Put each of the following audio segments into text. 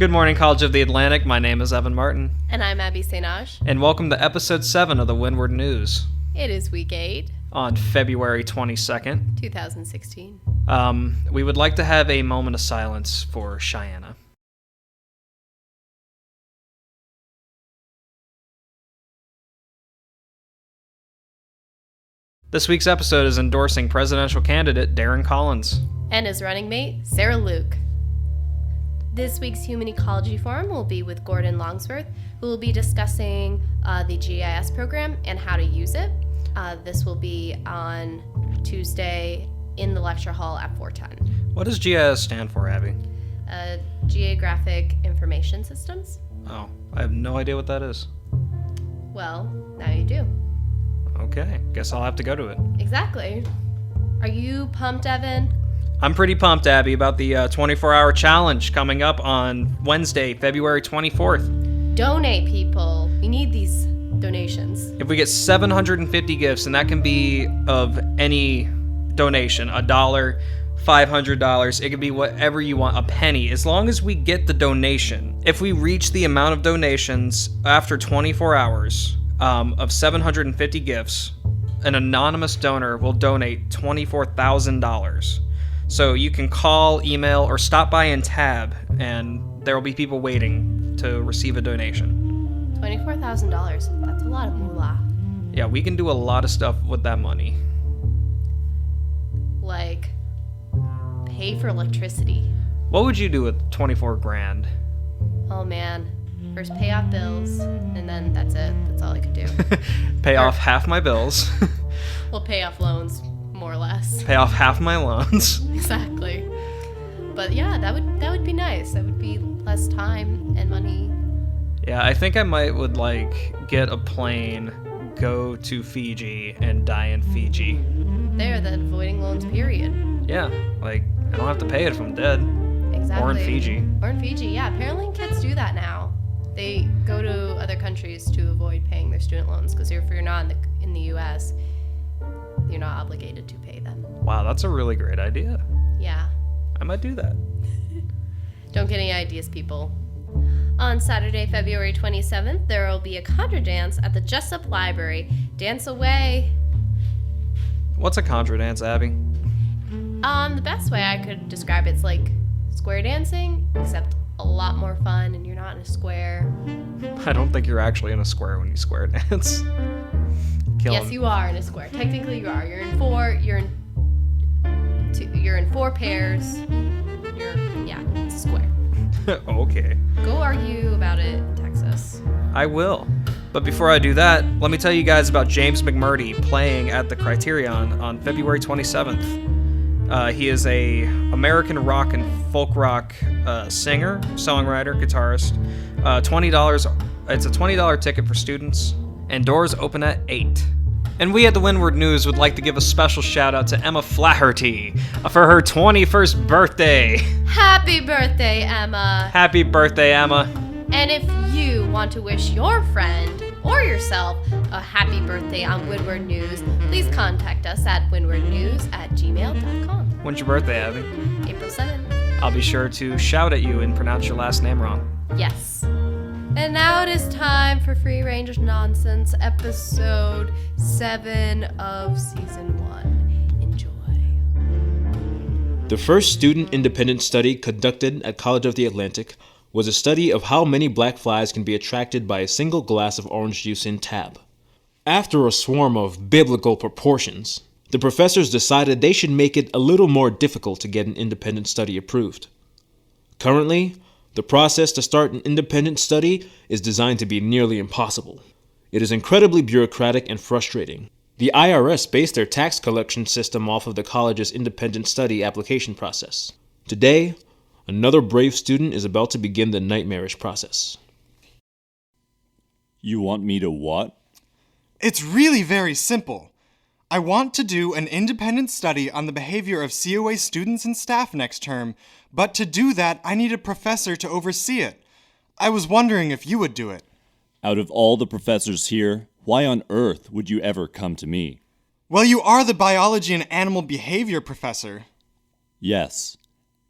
Good morning, College of the Atlantic. My name is Evan Martin. And I'm Abby Sainage. And welcome to Episode 7 of the Windward News. It is week 8. On February 22nd. 2016. We would like to have a moment of silence for Cheyenne. This week's episode is endorsing presidential candidate Darren Collins. And his running mate, Sarah Luke. This week's Human Ecology Forum will be with Gordon Longsworth, who will be discussing the GIS program and how to use it. This will be on Tuesday in the lecture hall at 4:10. What does GIS stand for, Abby? Geographic Information Systems. Oh, I have no idea what that is. Well, now you do. Okay, guess I'll have to go to it. Exactly. Are you pumped, Evan? I'm pretty pumped, Abby, about the 24-hour challenge coming up on Wednesday, February 24th. Donate, people. We need these donations. If we get 750 gifts, and that can be of any donation, $1, $500, it could be whatever you want, a penny, as long as we get the donation. If we reach the amount of donations after 24 hours of 750 gifts, an anonymous donor will donate $24,000. So you can call, email, or stop by and tab, and there will be people waiting to receive a donation. $24,000. That's a lot of moolah. Yeah, we can do a lot of stuff with that money. Like, pay for electricity. What would you do with 24 grand? Oh man. First pay off bills, and then that's it. That's all I could do. Pay off half my bills. We'll pay off loans, more or less. Pay off half my loans. Exactly. But yeah, that would be nice. That would be less time and money. Yeah, I think I would get a plane, go to Fiji, and die in Fiji. There, the avoiding loans period. Yeah, I don't have to pay it if I'm dead. Exactly. Or in Fiji. Or in Fiji, yeah. Apparently kids do that now. They go to other countries to avoid paying their student loans, because if you're not in the U.S., you're not obligated to pay them. Wow, that's a really great idea. Yeah. I might do that. Don't get any ideas, people. On Saturday, February 27th, there will be a contra dance at the Jessup Library. Dance away. What's a contra dance, Abby? The best way I could describe it's like square dancing, except a lot more fun, and you're not in a square. I don't think you're actually in a square when you square dance. Yes, you are in a square. Technically, you are. You're in four pairs. It's a square. Okay. Go argue about it in Texas. I will. But before I do that, let me tell you guys about James McMurdy playing at the Criterion on February 27th. He is a American rock and folk rock singer, songwriter, guitarist. $20. It's a $20 ticket for students, and doors open at 8. And we at the Windward News would like to give a special shout out to Emma Flaherty for her 21st birthday. Happy birthday, Emma. Happy birthday, Emma. And if you want to wish your friend or yourself a happy birthday on Windward News, please contact us at windwardnews@gmail.com. When's your birthday, Abby? April 7th. I'll be sure to shout at you and pronounce your last name wrong. Yes. And now it is time for Free Range Nonsense, episode 7 of season 1. Enjoy. The first student independent study conducted at College of the Atlantic was a study of how many black flies can be attracted by a single glass of orange juice in tab. After a swarm of biblical proportions, the professors decided they should make it a little more difficult to get an independent study approved. Currently, the process to start an independent study is designed to be nearly impossible. It is incredibly bureaucratic and frustrating. The IRS based their tax collection system off of the college's independent study application process. Today, another brave student is about to begin the nightmarish process. You want me to what? It's really very simple. I want to do an independent study on the behavior of COA students and staff next term, but to do that, I need a professor to oversee it. I was wondering if you would do it. Out of all the professors here, why on earth would you ever come to me? Well, you are the biology and animal behavior professor. Yes,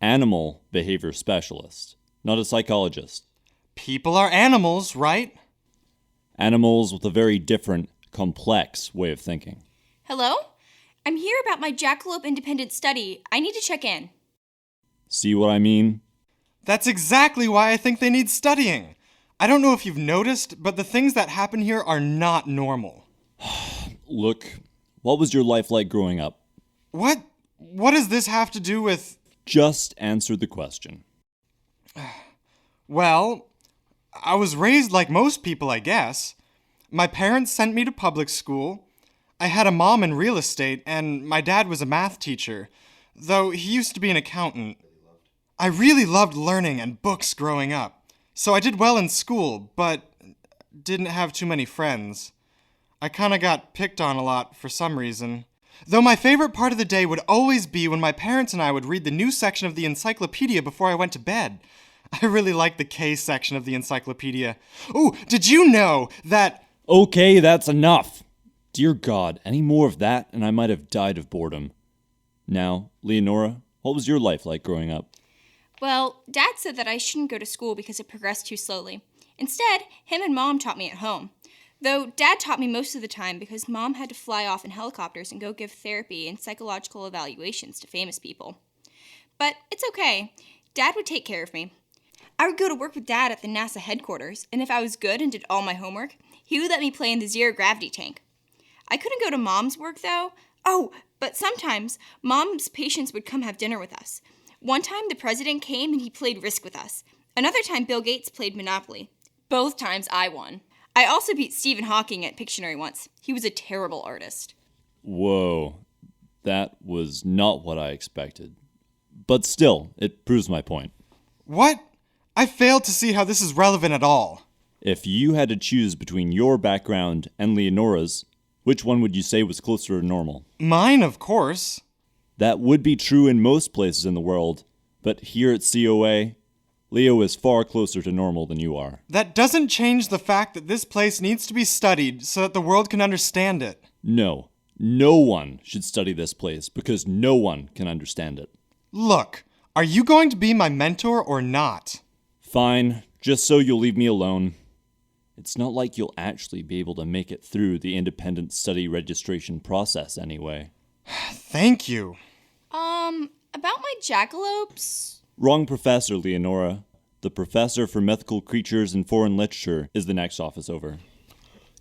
animal behavior specialist. not a psychologist. People are animals, right? Animals with a very different, complex way of thinking. Hello? I'm here about my jackalope independent study. I need to check in. See what I mean? That's exactly why I think they need studying. I don't know if you've noticed, but the things that happen here are not normal. Look, what was your life like growing up? What does this have to do with... Just answer the question. Well, I was raised like most people, I guess. My parents sent me to public school. I had a mom in real estate, and my dad was a math teacher, though he used to be an accountant. I really loved learning and books growing up, so I did well in school, but didn't have too many friends. I kinda got picked on a lot for some reason. Though my favorite part of the day would always be when my parents and I would read the new section of the encyclopedia before I went to bed. I really liked the K section of the encyclopedia. Ooh, did you know that... Okay, that's enough. Dear God, any more of that and I might have died of boredom. Now, Leonora, what was your life like growing up? Well, Dad said that I shouldn't go to school because it progressed too slowly. Instead, him and Mom taught me at home. Though Dad taught me most of the time because Mom had to fly off in helicopters and go give therapy and psychological evaluations to famous people. But it's okay. Dad would take care of me. I would go to work with Dad at the NASA headquarters, and if I was good and did all my homework, he would let me play in the zero-gravity tank. I couldn't go to Mom's work, though. Oh, but sometimes Mom's patients would come have dinner with us. One time the president came and he played Risk with us. Another time Bill Gates played Monopoly. Both times I won. I also beat Stephen Hawking at Pictionary once. He was a terrible artist. Whoa, that was not what I expected. But still, it proves my point. What? I fail to see how this is relevant at all. If you had to choose between your background and Leonora's, which one would you say was closer to normal? Mine, of course. That would be true in most places in the world, but here at COA, Leo is far closer to normal than you are. That doesn't change the fact that this place needs to be studied so that the world can understand it. No, no one should study this place because no one can understand it. Look, are you going to be my mentor or not? Fine, just so you'll leave me alone. It's not like you'll actually be able to make it through the independent study registration process anyway. Thank you. About my jackalopes? Wrong professor, Leonora. The professor for mythical creatures and foreign literature is the next office over.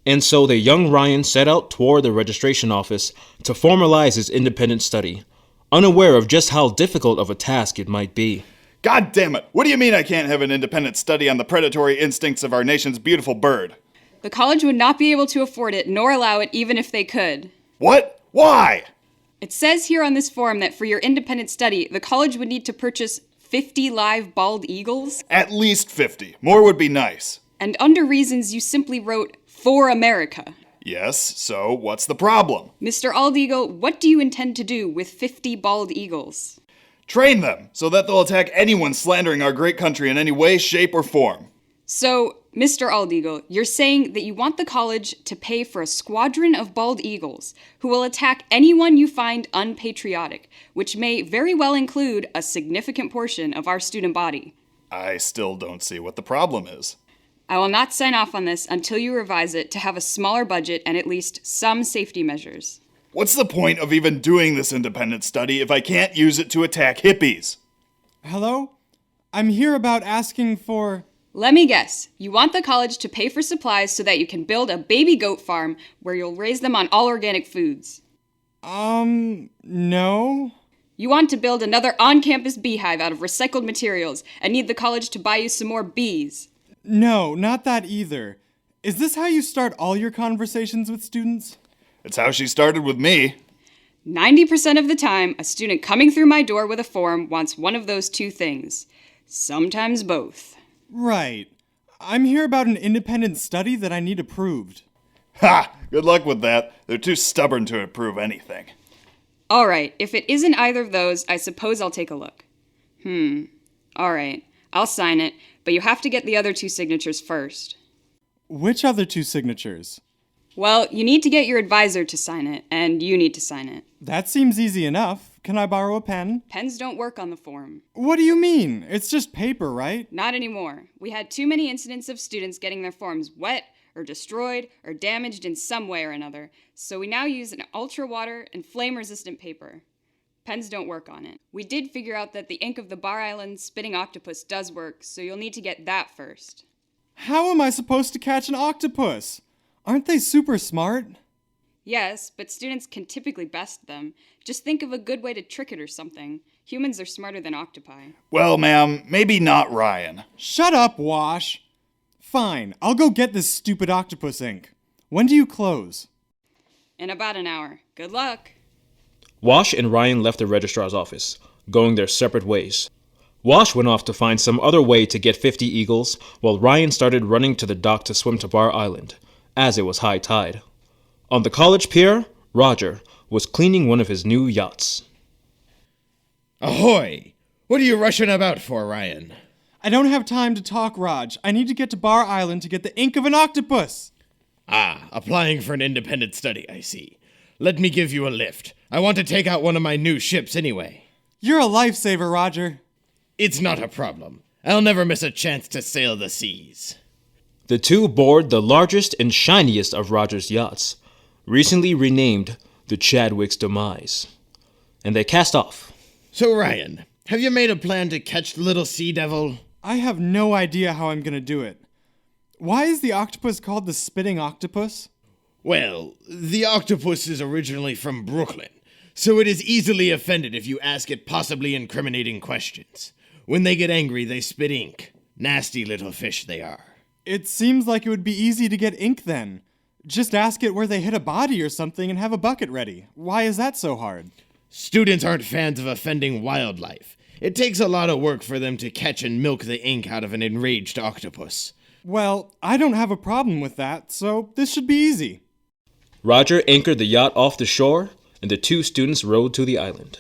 And so the young Ryan set out toward the registration office to formalize his independent study, unaware of just how difficult of a task it might be. God damn it! What do you mean I can't have an independent study on the predatory instincts of our nation's beautiful bird? The college would not be able to afford it, nor allow it even if they could. What? Why? It says here on this form that for your independent study, the college would need to purchase 50 live bald eagles. At least 50. More would be nice. And under reasons, you simply wrote, "For America." Yes, so what's the problem? Mr. Aldeagle, what do you intend to do with 50 bald eagles? Train them, so that they'll attack anyone slandering our great country in any way, shape, or form. So, Mr. Aldeagle, you're saying that you want the college to pay for a squadron of bald eagles who will attack anyone you find unpatriotic, which may very well include a significant portion of our student body. I still don't see what the problem is. I will not sign off on this until you revise it to have a smaller budget and at least some safety measures. What's the point of even doing this independent study if I can't use it to attack hippies? Hello? I'm here about asking for... Let me guess. You want the college to pay for supplies so that you can build a baby goat farm where you'll raise them on all organic foods. No? You want to build another on-campus beehive out of recycled materials and need the college to buy you some more bees. No, not that either. Is this how you start all your conversations with students? It's how she started with me. 90% of the time, a student coming through my door with a form wants one of those two things. Sometimes both. Right. I'm here about an independent study that I need approved. Ha! Good luck with that. They're too stubborn to approve anything. All right, if it isn't either of those, I suppose I'll take a look. All right, I'll sign it, but you have to get the other two signatures first. Which other two signatures? Well, you need to get your advisor to sign it, and you need to sign it. That seems easy enough. Can I borrow a pen? Pens don't work on the form. What do you mean? It's just paper, right? Not anymore. We had too many incidents of students getting their forms wet, or destroyed, or damaged in some way or another, so we now use an ultra-water and flame-resistant paper. Pens don't work on it. We did figure out that the ink of the Bar Island Spitting Octopus does work, so you'll need to get that first. How am I supposed to catch an octopus? Aren't they super smart? Yes, but students can typically best them. Just think of a good way to trick it or something. Humans are smarter than octopi. Well, ma'am, maybe not Ryan. Shut up, Wash. Fine, I'll go get this stupid octopus ink. When do you close? In about an hour. Good luck. Wash and Ryan left the registrar's office, going their separate ways. Wash went off to find some other way to get 50 eagles, while Ryan started running to the dock to swim to Bar Island, as it was high tide. On the college pier, Roger was cleaning one of his new yachts. Ahoy! What are you rushing about for, Ryan? I don't have time to talk, Raj. I need to get to Bar Island to get the ink of an octopus. Ah, applying for an independent study, I see. Let me give you a lift. I want to take out one of my new ships anyway. You're a lifesaver, Roger. It's not a problem. I'll never miss a chance to sail the seas. The two board the largest and shiniest of Roger's yachts, recently renamed the Chadwick's Demise, and they cast off. So, Ryan, have you made a plan to catch the little sea devil? I have no idea how I'm gonna do it. Why is the octopus called the Spitting Octopus? Well, the octopus is originally from Brooklyn, so it is easily offended if you ask it possibly incriminating questions. When they get angry, they spit ink. Nasty little fish they are. It seems like it would be easy to get ink then. Just ask it where they hit a body or something and have a bucket ready. Why is that so hard? Students aren't fans of offending wildlife. It takes a lot of work for them to catch and milk the ink out of an enraged octopus. Well, I don't have a problem with that, so this should be easy. Roger anchored the yacht off the shore, and the two students rowed to the island.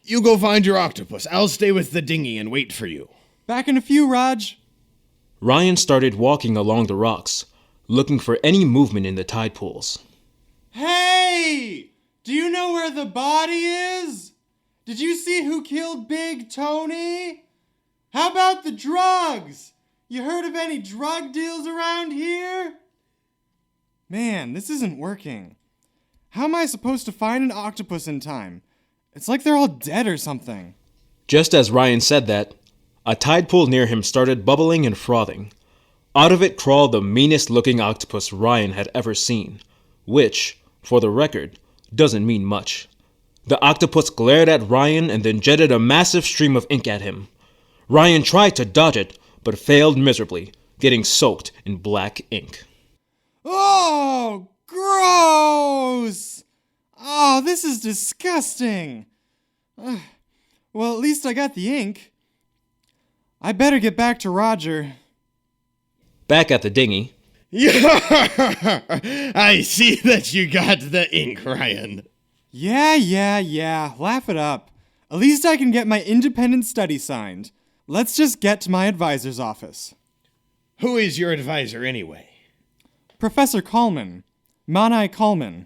You go find your octopus. I'll stay with the dinghy and wait for you. Back in a few, Raj. Ryan started walking along the rocks, looking for any movement in the tide pools. Hey! Do you know where the body is? Did you see who killed Big Tony? How about the drugs? You heard of any drug deals around here? Man, this isn't working. How am I supposed to find an octopus in time? It's like they're all dead or something. Just as Ryan said that, a tide pool near him started bubbling and frothing. Out of it crawled the meanest-looking octopus Ryan had ever seen, which, for the record, doesn't mean much. The octopus glared at Ryan and then jetted a massive stream of ink at him. Ryan tried to dodge it, but failed miserably, getting soaked in black ink. Oh, gross! Oh, this is disgusting. Well, at least I got the ink. I better get back to Roger. Back at the dinghy, I see that you got the ink, Ryan. Yeah. Laugh it up. At least I can get my independent study signed. Let's just get to my advisor's office. Who is your advisor anyway? Professor Coleman. Manai Coleman.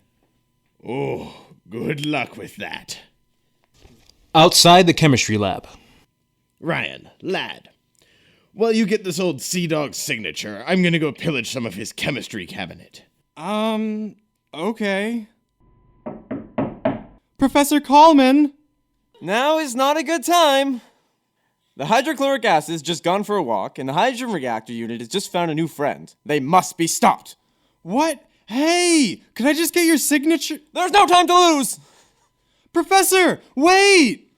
Oh, good luck with that. outside the chemistry lab. Ryan, lad. While you get this old sea dog's signature, I'm gonna go pillage some of his chemistry cabinet. Okay. Professor Coleman! Now is not a good time. The hydrochloric acid has just gone for a walk, and the hydrogen reactor unit has just found a new friend. They must be stopped. What? Hey! Could I just get your signature? There's no time to lose! Professor! Wait!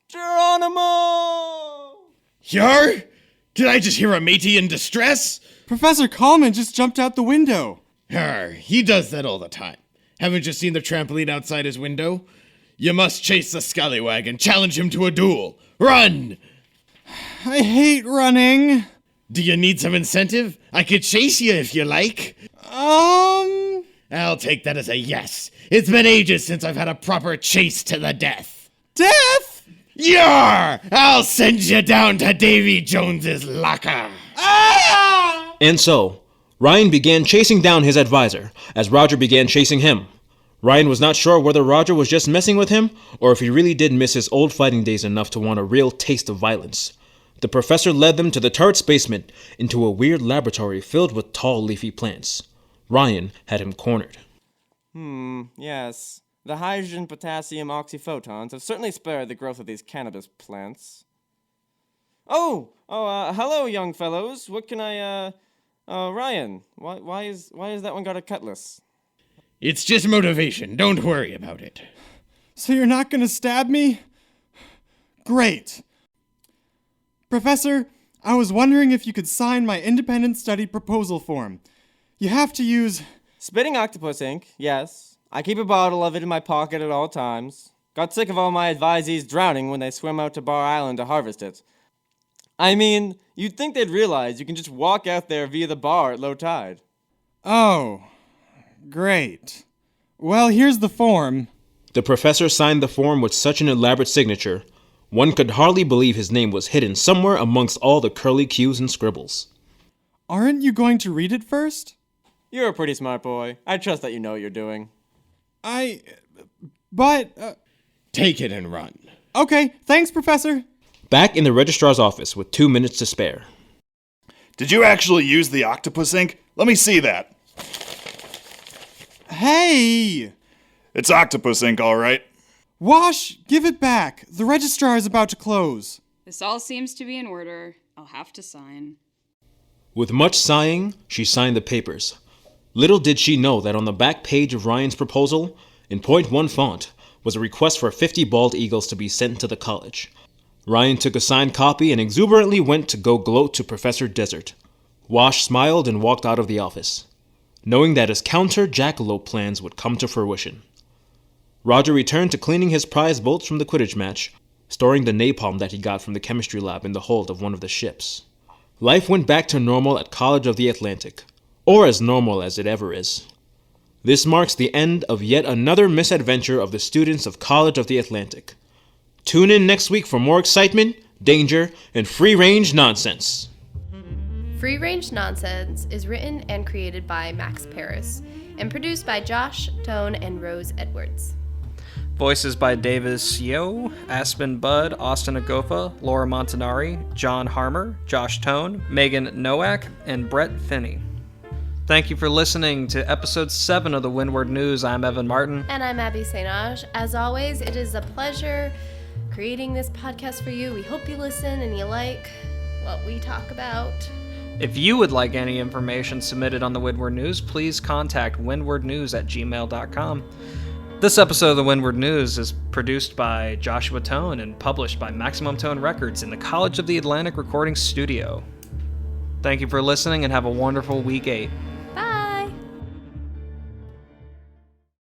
Geronimo! Yar? Did I just hear a matey in distress? Professor Coleman just jumped out the window. He does that all the time. Haven't you seen the trampoline outside his window? You must chase the scallywag and challenge him to a duel. Run! I hate running. Do you need some incentive? I could chase you if you like. I'll take that as a yes. It's been ages since I've had a proper chase to the death. Death? Yar! I'll send you down to Davy Jones's locker. Ah! And so, Ryan began chasing down his advisor, as Roger began chasing him. Ryan was not sure whether Roger was just messing with him, or if he really did miss his old fighting days enough to want a real taste of violence. The professor led them to the turret's basement, into a weird laboratory filled with tall leafy plants. Ryan had him cornered. Yes. The hydrogen potassium oxyphotons have certainly spared the growth of these cannabis plants. Hello, young fellows. What can Ryan, why is that one got a cutlass? It's just motivation. Don't worry about it. So you're not gonna stab me? Great. Professor, I was wondering if you could sign my independent study proposal form. You have to use... Spitting Octopus ink, yes. I keep a bottle of it in my pocket at all times. Got sick of all my advisees drowning when they swim out to Bar Island to harvest it. I mean, you'd think they'd realize you can just walk out there via the bar at low tide. Oh, great. Well, here's the form. The professor signed the form with such an elaborate signature, one could hardly believe his name was hidden somewhere amongst all the curly cues and scribbles. Aren't you going to read it first? You're a pretty smart boy. I trust that you know what you're doing. Take it and run. Okay, thanks, Professor. Back in the registrar's office with 2 minutes to spare. Did you actually use the octopus ink? Let me see that. Hey! It's octopus ink, all right. Wash, give it back. The registrar is about to close. This all seems to be in order. I'll have to sign. With much sighing, she signed the papers. Little did she know that on the back page of Ryan's proposal, in point 1 font, was a request for 50 bald eagles to be sent to the college. Ryan took a signed copy and exuberantly went to go gloat to Professor Desert. Wash smiled and walked out of the office, knowing that his counter-jackalope plans would come to fruition. Roger returned to cleaning his prize bolts from the Quidditch match, storing the napalm that he got from the chemistry lab in the hold of one of the ships. Life went back to normal at College of the Atlantic, or as normal as it ever is. This marks the end of yet another misadventure of the students of College of the Atlantic. Tune in next week for more excitement, danger, and free-range nonsense. Free Range Nonsense is written and created by Max Paris and produced by Josh Tone and Rose Edwards. Voices by Davis Yeo, Aspen Budd, Austin Agofa, Laura Montanari, John Harmer, Josh Tone, Megan Nowak, and Brett Finney. Thank you for listening to episode 7 of the Windward News. I'm Evan Martin. And I'm Abby St. Ange. As always, it is a pleasure creating this podcast for you. We hope you listen and you like what we talk about. If you would like any information submitted on the Windward News, please contact windwardnews@gmail.com. This episode of the Windward News is produced by Joshua Tone and published by Maximum Tone Records in the College of the Atlantic Recording Studio. Thank you for listening and have a wonderful week 8.